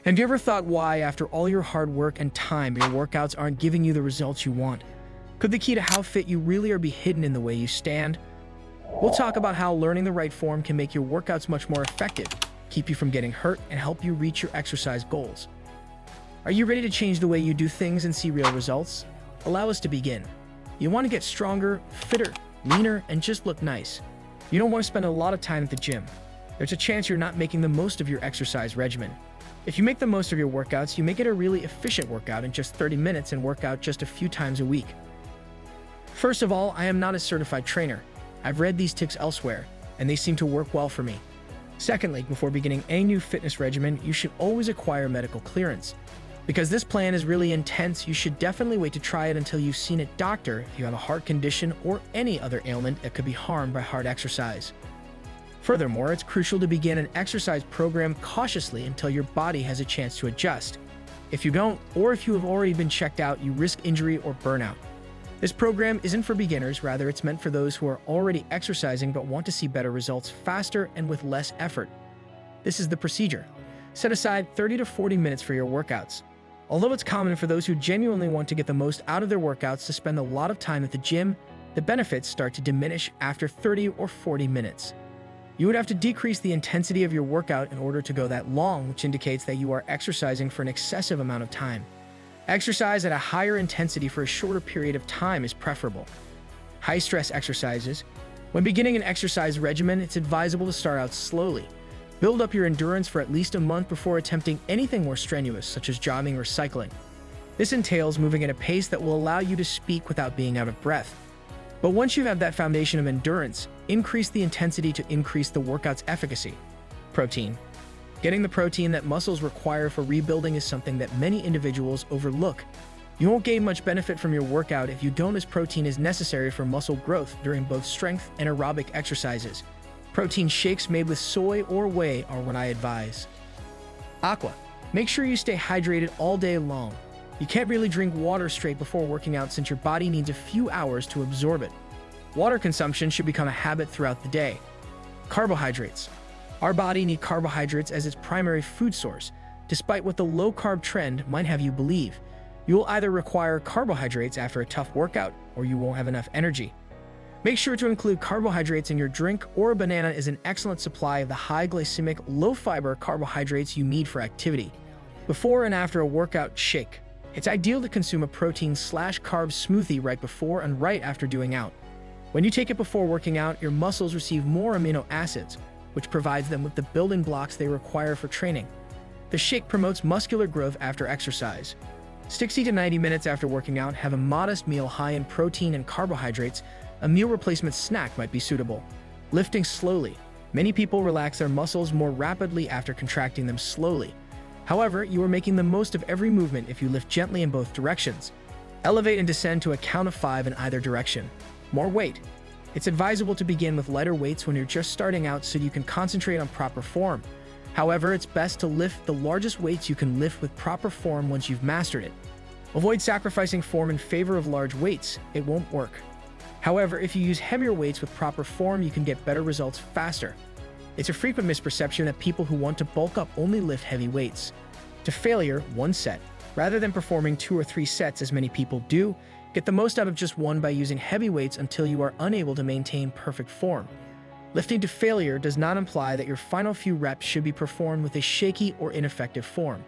Have you ever thought why, after all your hard work and time, your workouts aren't giving you the results you want? Could the key to how fit you really are be hidden in the way you stand? We'll talk about how learning the right form can make your workouts much more effective, keep you from getting hurt, and help you reach your exercise goals. Are you ready to change the way you do things and see real results? Allow us to begin. You want to get stronger, fitter, leaner, and just look nice. You don't want to spend a lot of time at the gym. There's a chance you're not making the most of your exercise regimen. If you make the most of your workouts, you make it a really efficient workout in just 30 minutes and work out just a few times a week. First of all, I am not a certified trainer. I've read these tips elsewhere, and they seem to work well for me. Secondly, before beginning any new fitness regimen, you should always acquire medical clearance. Because this plan is really intense, you should definitely wait to try it until you've seen a doctor if you have a heart condition or any other ailment that could be harmed by hard exercise. Furthermore, it's crucial to begin an exercise program cautiously until your body has a chance to adjust. If you don't, or if you have already been checked out, you risk injury or burnout. This program isn't for beginners, rather it's meant for those who are already exercising but want to see better results faster and with less effort. This is the procedure. Set aside 30 to 40 minutes for your workouts. Although it's common for those who genuinely want to get the most out of their workouts to spend a lot of time at the gym, the benefits start to diminish after 30 or 40 minutes. You would have to decrease the intensity of your workout in order to go that long, which indicates that you are exercising for an excessive amount of time. Exercise at a higher intensity for a shorter period of time is preferable. High-stress exercises. When beginning an exercise regimen, it's advisable to start out slowly. Build up your endurance for at least a month before attempting anything more strenuous, such as jogging or cycling. This entails moving at a pace that will allow you to speak without being out of breath. But once you have that foundation of endurance, increase the intensity to increase the workout's efficacy. Protein. Getting the protein that muscles require for rebuilding is something that many individuals overlook. You won't gain much benefit from your workout if you don't, as protein is necessary for muscle growth during both strength and aerobic exercises. Protein shakes made with soy or whey are what I advise. Aqua. Make sure you stay hydrated all day long. You can't really drink water straight before working out since your body needs a few hours to absorb it. Water consumption should become a habit throughout the day. Carbohydrates. Our body needs carbohydrates as its primary food source, despite what the low-carb trend might have you believe. You will either require carbohydrates after a tough workout, or you won't have enough energy. Make sure to include carbohydrates in your drink, or a banana is an excellent supply of the high glycemic, low-fiber carbohydrates you need for activity. Before and after a workout shake. It's ideal to consume a protein/carb smoothie right before and right after doing out. When you take it before working out, your muscles receive more amino acids, which provides them with the building blocks they require for training. The shake promotes muscular growth after exercise. 60 to 90 minutes after working out, have a modest meal high in protein and carbohydrates. A meal replacement snack might be suitable. Lifting slowly. Many people relax their muscles more rapidly after contracting them slowly. However, you are making the most of every movement if you lift gently in both directions. Elevate and descend to a count of 5 in either direction. More weight. It's advisable to begin with lighter weights when you're just starting out so you can concentrate on proper form. However, it's best to lift the largest weights you can lift with proper form once you've mastered it. Avoid sacrificing form in favor of large weights. It won't work. However, if you use heavier weights with proper form, you can get better results faster. It's a frequent misperception that people who want to bulk up only lift heavy weights. To failure, one set. Rather than performing 2 or 3 sets as many people do, get the most out of just one by using heavy weights until you are unable to maintain perfect form. Lifting to failure does not imply that your final few reps should be performed with a shaky or ineffective form.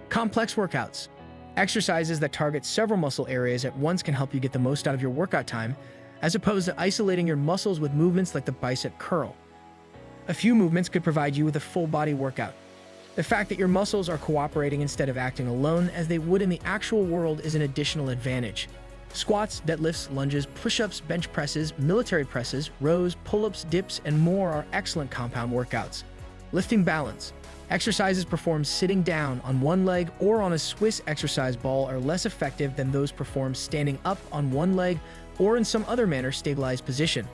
Complex workouts. Exercises that target several muscle areas at once can help you get the most out of your workout time, as opposed to isolating your muscles with movements like the bicep curl. A few movements could provide you with a full-body workout. The fact that your muscles are cooperating instead of acting alone as they would in the actual world is an additional advantage. Squats, deadlifts, lunges, push-ups, bench presses, military presses, rows, pull-ups, dips, and more are excellent compound workouts. Lifting balance. Exercises performed sitting down on one leg or on a Swiss exercise ball are less effective than those performed standing up on one leg or in some other manner stabilized position.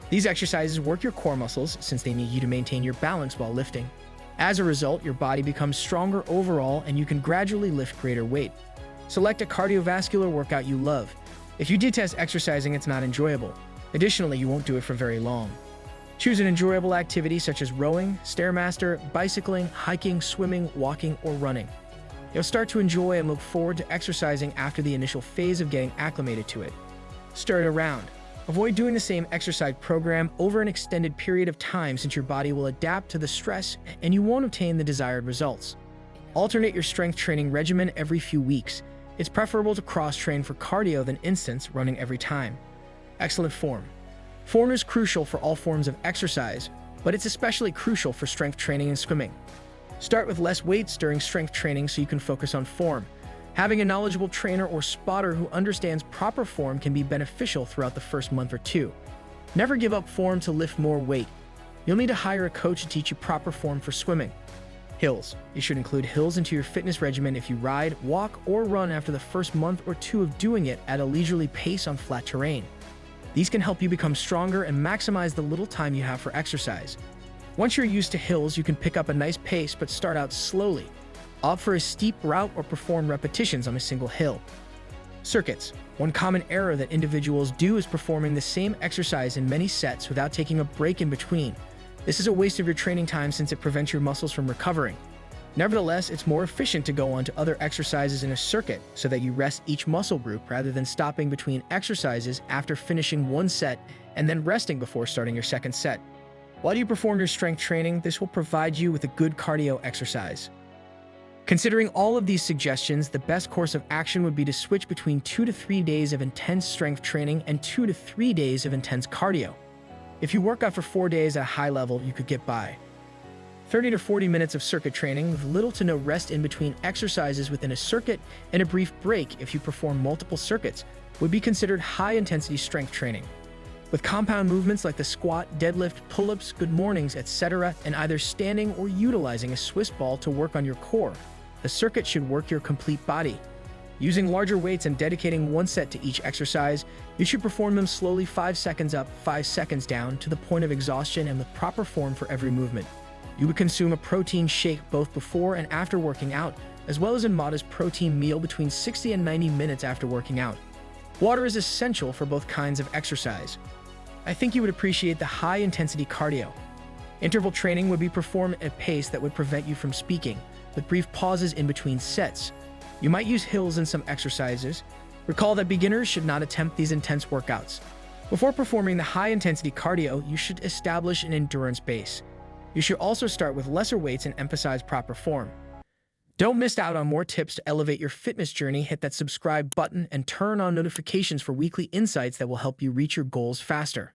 These exercises work your core muscles since they need you to maintain your balance while lifting. As a result, your body becomes stronger overall and you can gradually lift greater weight. Select a cardiovascular workout you love. If you detest exercising, it's not enjoyable. Additionally, you won't do it for very long. Choose an enjoyable activity such as rowing, stairmaster, bicycling, hiking, swimming, walking, or running. You'll start to enjoy and look forward to exercising after the initial phase of getting acclimated to it. Stir it around. Avoid doing the same exercise program over an extended period of time since your body will adapt to the stress and you won't obtain the desired results. Alternate your strength training regimen every few weeks. It's preferable to cross-train for cardio than instance running every time. Excellent form. Form is crucial for all forms of exercise, but it's especially crucial for strength training and swimming. Start with less weights during strength training so you can focus on form. Having a knowledgeable trainer or spotter who understands proper form can be beneficial throughout the first month or two. Never give up form to lift more weight. You'll need to hire a coach to teach you proper form for swimming. Hills. You should include hills into your fitness regimen if you ride, walk, or run after the first month or two of doing it at a leisurely pace on flat terrain. These can help you become stronger and maximize the little time you have for exercise. Once you're used to hills, you can pick up a nice pace but start out slowly. Opt for a steep route or perform repetitions on a single hill. Circuits. One common error that individuals do is performing the same exercise in many sets without taking a break in between. This is a waste of your training time since it prevents your muscles from recovering. Nevertheless, it's more efficient to go on to other exercises in a circuit so that you rest each muscle group rather than stopping between exercises after finishing one set and then resting before starting your second set. While you perform your strength training, this will provide you with a good cardio exercise. Considering all of these suggestions, the best course of action would be to switch between 2 to 3 days of intense strength training and 2 to 3 days of intense cardio. If you work out for 4 days at a high level, you could get by. 30 to 40 minutes of circuit training with little to no rest in between exercises within a circuit and a brief break if you perform multiple circuits would be considered high-intensity strength training. With compound movements like the squat, deadlift, pull-ups, good mornings, etc., and either standing or utilizing a Swiss ball to work on your core, the circuit should work your complete body. Using larger weights and dedicating one set to each exercise, you should perform them slowly 5 seconds up, 5 seconds down to the point of exhaustion and with proper form for every movement. You would consume a protein shake both before and after working out, as well as a modest protein meal between 60 and 90 minutes after working out. Water is essential for both kinds of exercise. I think you would appreciate the high-intensity cardio. Interval training would be performed at a pace that would prevent you from speaking, with brief pauses in between sets. You might use hills in some exercises. Recall that beginners should not attempt these intense workouts. Before performing the high-intensity cardio, you should establish an endurance base. You should also start with lesser weights and emphasize proper form. Don't miss out on more tips to elevate your fitness journey. Hit that subscribe button and turn on notifications for weekly insights that will help you reach your goals faster.